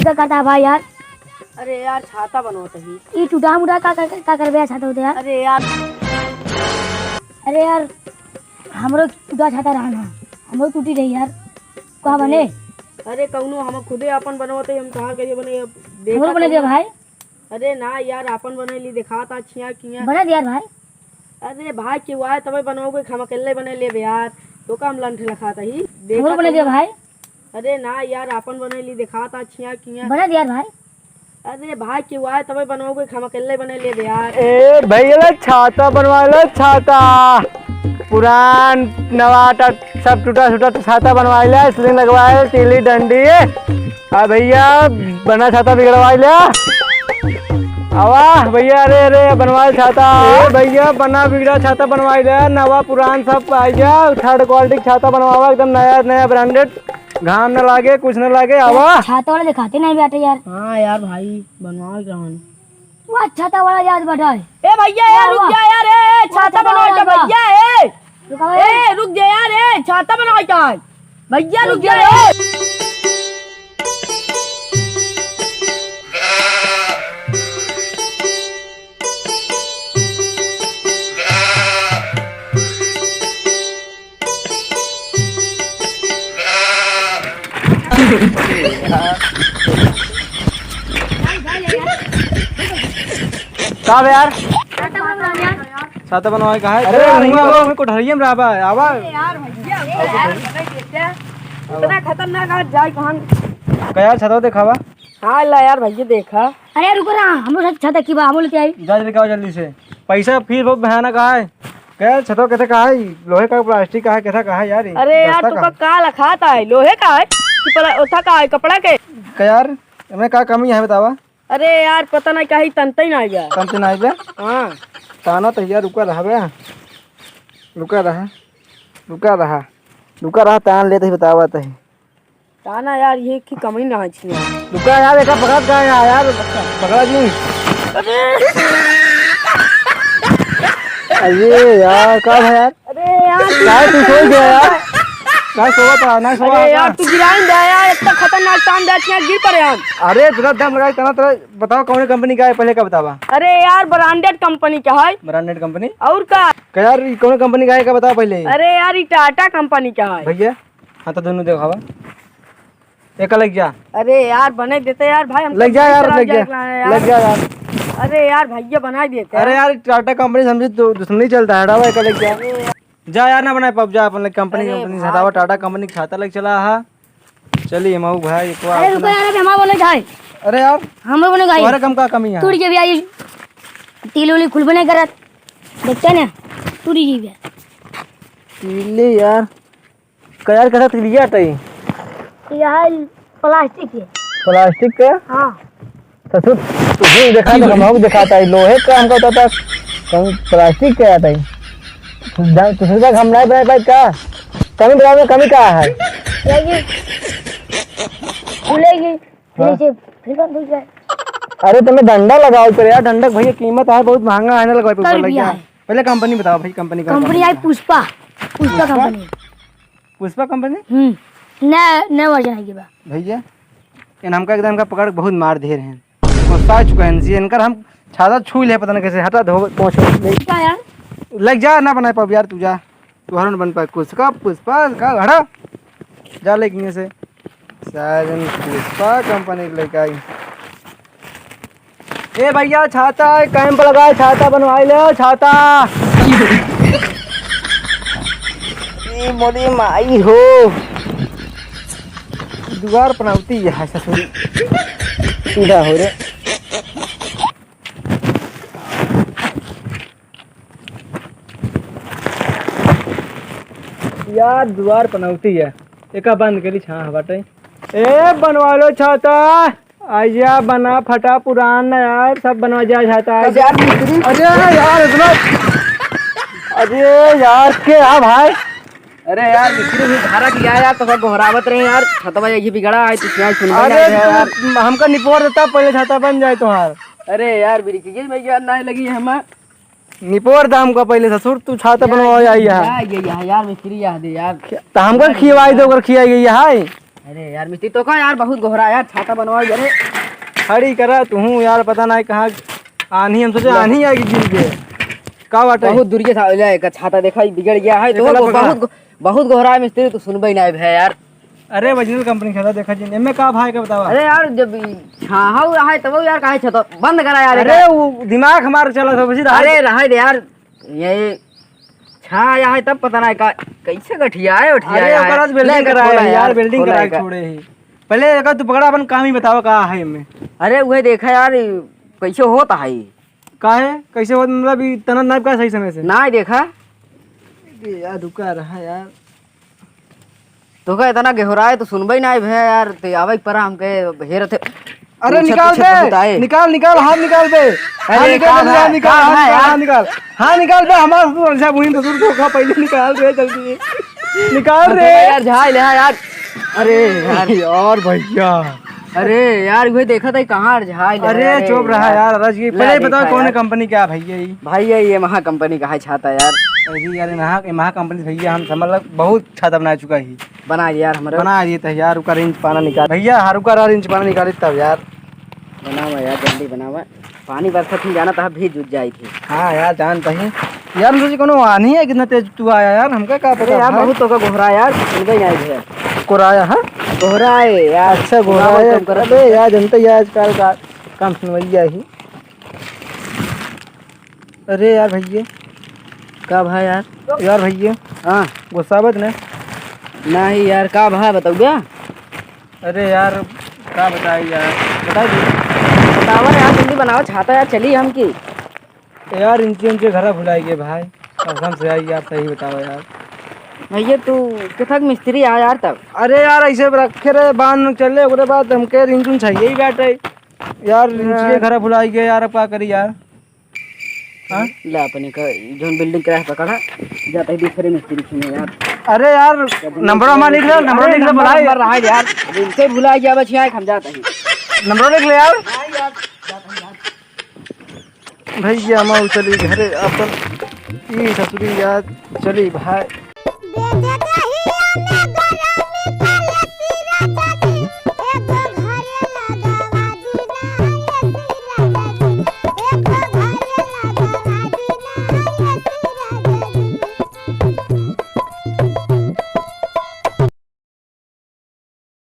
क्या करता है भाई यार? अरे यार छाता बनवाता ही। ये टूटा मुटा का कर बे छाता होते यार। अरे यार हमरो टूटा छाता रहना, हमरो टूटी रही यार, कहाँ बने? अरे कौनो हम खुदे अपन बनवाते हम कहाँ करिए बने हमरो बने दिया भाई। अरे ना यार अपन बनैली दिखाता अच्छिया किया बना दिया भाई। अरे भाई क्यों आए तब बनोगे हम अकेले बने ले यार तो काम लंठ लखाता ही हमरो बने दिया भाई। अरे ना यार अपन बनैली दिखाता अच्छिया किया बना दिया भाई। अरे भाई क्यों आए तब बनोगे हम अकेले बने ले यार। ए भैया छाता बनवा लो, छाता पुरान नवाटा सब टूटा छूटा छाता बनवा लिया, स्लिंग लगवाए, तीली डंडी भैया बना छाता बिगड़वा लिया। आवा भैया अरे अरे बनवा छाता भैया, बना बिगड़ा छाता बनवा लिया, नवा पुरान सब आ गया, थर्ड क्वालिटी छाता बनवावा एकदम नया नया ब्रांडेड, घाम न लागे कुछ न लागे। आवा छाता वाला दिखाते नहीं बेटा यार। हाँ यार भाई बनवा रहन वो छाता वाला याद बढ़ा है। ए भैया यार रुक जा यार, ए छाता बनवा के भैया ए रुक जा यार, ए छाता बनवा के भैया रुक जा ए। कब यार छाता छाता बनवाए कहा है? अरे कोठरिया में रहा आवा यार भैया इतना खतरनाक आज जाए कहां का यार छाता दिखावा। हाँ ला यार भैया देखा। अरे रुको ना, हम लोग छाता की बात हम लोग आई। जा लेके आओ जल्दी से, पैसा फिर बहुत भयानक कहा है क्या? छतो कैसे कहा है? लोहे का प्लास्टिक का है कैसा कहा है यार? अरे यार तू का लखाता है लोहे का है कि का है कपड़ा के क्या यार? हमें क्या कमी है बतावा। अरे यार पता नहीं कहीं तंते ही ना गया तंते ना गया। हाँ ताना तो यार रुका रहा बे, रुका रहा तान लेते ही बतावा तो ताना यार ये की कमी ना है रुका यार, एक पकड़ का यार पकड़ा जी। अरे यार का है यार? अरे यार क्या तू सो गया यार? ना सोवा था ना सोवा। अरे यार तू गिराइन दे यार, इतना खतरनाक तान दे यहाँ गिर पड़े हम। अरे तेरा दम लगा तना तेरा बताओ कौन कंपनी का है पहले का बतावा। अरे यार ब्रांडेड कंपनी का है। ब्रांडेड कंपनी और का यार? कौन कंपनी का है का बताओ पहले। अरे यार ये टाटा कंपनी का है भैया। हाँ तो दोनों दिखावा, एक लग जा। अरे यार बना देते यार भाई हम लग जा यार, लग जा यार। अरे यार भैया बना देते। अरे यार टाटा कंपनी समझे तो दुश्मनी चलता है, हटावा एक लग जा। जा यार ना बनाए पब जा अपन कंपनी हटावा, टाटा कंपनी छाता लग चला है। चलिए मऊ भाई को। अरे रुको यार हम बोले भाई। अरे यार हम लोग बने गाई तुम्हारे कम का कमी है? टूट के भी आई तील उली खुल बने करत देखते ना टूटी जी भी तीले यार का यार कथा लिया तई यार प्लास्टिक के। प्लास्टिक का? हाँ ससुर तुझे देखा तो हम दिखाता है लोहे का, हमको होता था कम प्लास्टिक का आता है। तुझे तक हम नहीं बनाए पाए का कमी बनाने में कमी क्या है? खुलेगी नीचे फिर बंद हो जाए। अरे तुम्हें डंडा लगाओ पर यार, डंडा भैया कीमत है बहुत महंगा है ना, लगाओ ऊपर लग गया। है। पहले कंपनी बताओ भाई, कंपनी कंपनी आई पुष्पा कंपनी। पुष्पा कंपनी नया वर्जन है बा भैया। इन हमका एकदम का पकड़ बहुत मार दे रहे हैं, गुस्सा चुका है इनसे, इनकर हम छाता छू ले पता नहीं कैसे। हटा दो पहुंचो यार, लग जा ना बनाए पाओ यार, तू जा तू हर बन पाए पुष्पा का हटा जा लेकिन से शायद पुष्पा कंपनी लेके आई। ए भैया छाता कैंप लगाए, छाता बनवाई ले छाता। ए मोदी माई हो दुआर पनावती है ससुरी सीधा हो रे। यार द्वार पनौती है, एक बंद करी छा बाटे। ए बनवा लो छाता, आइया बना फटा पुरान यार सब बनवा जा छाता। अरे यार इतना अरे यार क्या भाई? अरे यार मिस्त्री भी धारा किया यार तो सब घोरावत रहे यार, छतवा ये बिगड़ा है तो क्या सुन। अरे यार हमका निपोर देता पहले छाता बन जाए तुहार। अरे यार बिरकी भैया नहीं लगी है हम निपोर दाम का पहले ससुर तू छाता बनवा आई है यार मिस्त्री याद है यार तो हमका खिवाई दो कर खियाई गई है। अरे यार मिस्त्री तो का यार बहुत गोहरा यार छाता बनवाओ अरे खड़ी करा तू यार, पता नहीं कहाँ आनी, हम सोचे आनी आएगी गिर के का बाटे। बहुत दूर के छाता देखा बिगड़ गया है तो देखला पकड़ा। बहुत गोहरा है मिस्त्री, तू सुनबे नहीं है यार। अरे ओरिजिनल कंपनी खाता देखा जी, एमे का भाई का बतावा। अरे यार जब छाहाऊ रहा है तब यार काहे छतो बंद करा यार। अरे वो दिमाग हमारा चला था बसी। अरे रहा दे यार, ये छा आया है तब पता नहीं का कैसे गठिया है उठिया अरे है। ओकरा बिल्डिंग कराया यार, बिल्डिंग खोला करा है के का। छोड़े ही। पहले एक तू पकड़ा अपन काम ही बतावा का है एमे। अरे वही देखा यार कैसे होता है का है कैसे हो, मतलब इतना नाप का सही समय से ना देखा यार रुका रहा यार। तो का इतना गहरा है तो सुनबे नहीं भे यार, ते आवे परा हमके हेर थे। अरे निकाल दे, निकाल निकाल हाथ निकाल दे, हाथ अरे निकाल का हाथ है, निकाल का है हाथ यार? निकाल हाथ निकाल दे। हमारा तो अच्छा बुइन तो दूर का पहले निकाल दे जल्दी, निकाल दे यार झाई ले यार। अरे यार भैया, अरे यार वही देखा था कहाँ झाई ले। अरे चुप रहा यार। रज ये ला पहले देखा बताओ कौन यार। कंपनी क्या भैया ये। भाई ये महा कंपनी का है छाता यार, अरे यार महा कंपनी भैया, हम समझ बहुत छाता बना चुका ही। बना यार हमारा बना दिए तो यार उसका रेंज पाना निकाल भैया, हारू का रेंज पाना निकाली तब यार। बनावा यार जल्दी बनावा, पानी बरसात में जाना था भी जुट जाई थी। हाँ यार जानता ही यार, मुझे कोनो आनी है कितना तेज तू आया यार, हमका का अरे पता यार भाई। बहुत तो का गोहरा यार सुनबे नहीं भे कोराया है गोहरा है यार। अच्छा कोराया अबे यार, जनता यार आजकल का काम सुनवैया ही। अरे यार भैया, का भाई यार? यार भैया हाँ गुस्सावत ने। नहीं यार का भाई बताओ क्या? अरे यार का बताई यार, बता दी बतावा यार जल्दी बनाओ छाता यार, चली हम की यार। इनके घर भुलाई गए भाई, कसम से आई यार, सही बताओ यार। भैया तू कितक मिस्त्री आ यार तब। अरे यार ऐसे रखे रहे बांध चले, ओकरे बाद हमके रिंचुन चाहिए ही बैठे यार। इनके घर भुलाई गए यार, अब क्या करी यार। हाँ ला अपने का जोन बिल्डिंग किराया पकड़ा जाता है दूसरे मिस्त्री की यार। अरे यार नंबर हमारा लिख ले, नंबर लिख ले बुलाए रहा है यार, इनसे भुला गया बस यहाँ हम जाते हैं। नंबर लिख ले यार भैया। हम चली घरे अपन ई ससुरी यार, चली भाई।